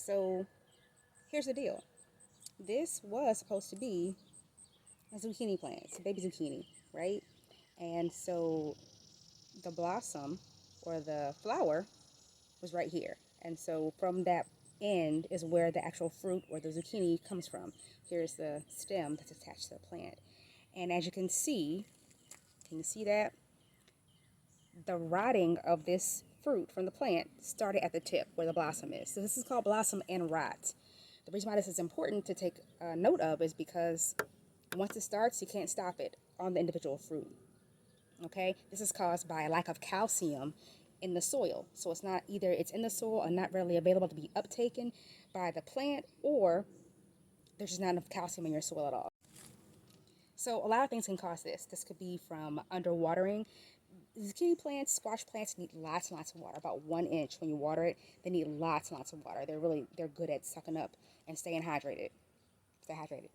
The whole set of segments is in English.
so here's the deal. This was supposed to be a zucchini plant. It's a baby zucchini, right? And so the blossom or the flower was right here. And so from that end is where the actual fruit or the zucchini comes from. Here's the stem that's attached to the plant. And as you can see that? The rotting of this fruit from the plant started at the tip where the blossom is. So this is called blossom end rot. The reason why this is important to take note of is because once it starts, you can't stop it on the individual fruit. Okay, this is caused by a lack of calcium in the soil. So it's not either it's in the soil or not readily available to be uptaken by the plant, or there's just not enough calcium in your soil at all. So a lot of things can cause this. This could be from underwatering. Zucchini plants, squash plants need lots and lots of water, about 1 inch when you water it. They need lots and lots of water. They're good at sucking up and staying hydrated. Stay hydrated.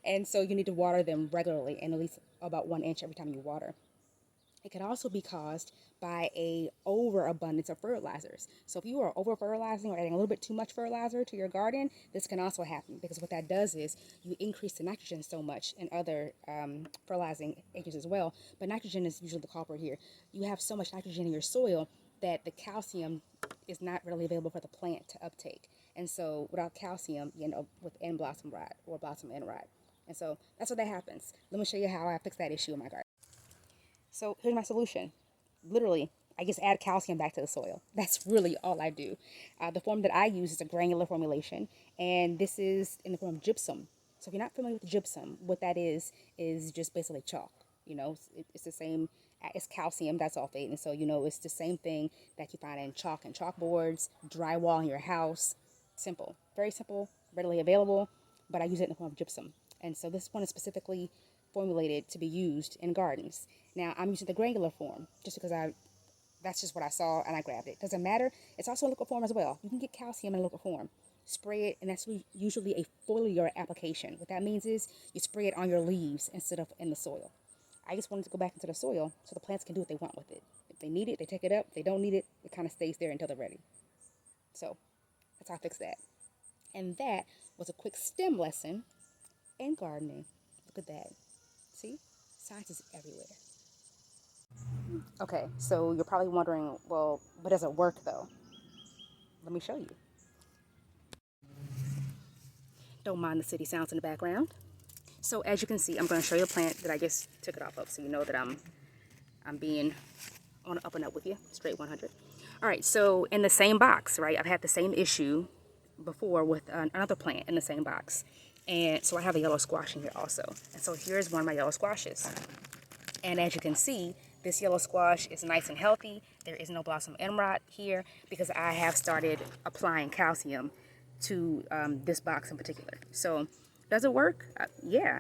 And so you need to water them regularly and at least about 1 inch every time you water. It can also be caused by a overabundance of fertilizers. So if you are over fertilizing or adding a little bit too much fertilizer to your garden, this can also happen, because what that does is you increase the nitrogen so much in other fertilizing agents as well. But nitrogen is usually the culprit here. You have so much nitrogen in your soil that the calcium is not readily available for the plant to uptake. And so without calcium, you end up with end blossom rot or blossom end rot. And so that's what that happens. Let me show you how I fix that issue in my garden. So here's my solution. Literally, I just add calcium back to the soil. That's really all I do. The form that I use is a granular formulation, and this is in the form of gypsum. So if you're not familiar with gypsum, what that is just basically chalk. You know, it's the same, it's calcium disulfate, and so, you know, it's the same thing that you find in chalk and chalkboards, drywall in your house. Simple, very simple, readily available, but I use it in the form of gypsum. And so this one is specifically formulated to be used in gardens. Now I'm using the granular form just because that's just what I saw and I grabbed it. Doesn't matter. It's also in liquid form as well. You can get calcium in liquid form. Spray it, and that's usually a foliar application. What that means is you spray it on your leaves instead of in the soil. I just wanted to go back into the soil so the plants can do what they want with it. If they need it, they take it up. If they don't need it, it kind of stays there until they're ready. So that's how I fix that. And that was a quick STEM lesson in gardening. Look at that. See? Science is everywhere. Okay, so you're probably wondering, well, but does it work though? Let me show you. Don't mind the city sounds in the background. So as you can see, I'm going to show you a plant that I just took it off of, so you know that I'm being on up and up with you, straight 100. All right, so in the same box, right? I've had the same issue before with another plant in the same box. And so I have a yellow squash in here also. And so here's one of my yellow squashes. And as you can see, this yellow squash is nice and healthy. There is no blossom end rot here because I have started applying calcium to this box in particular. So does it work? Yeah,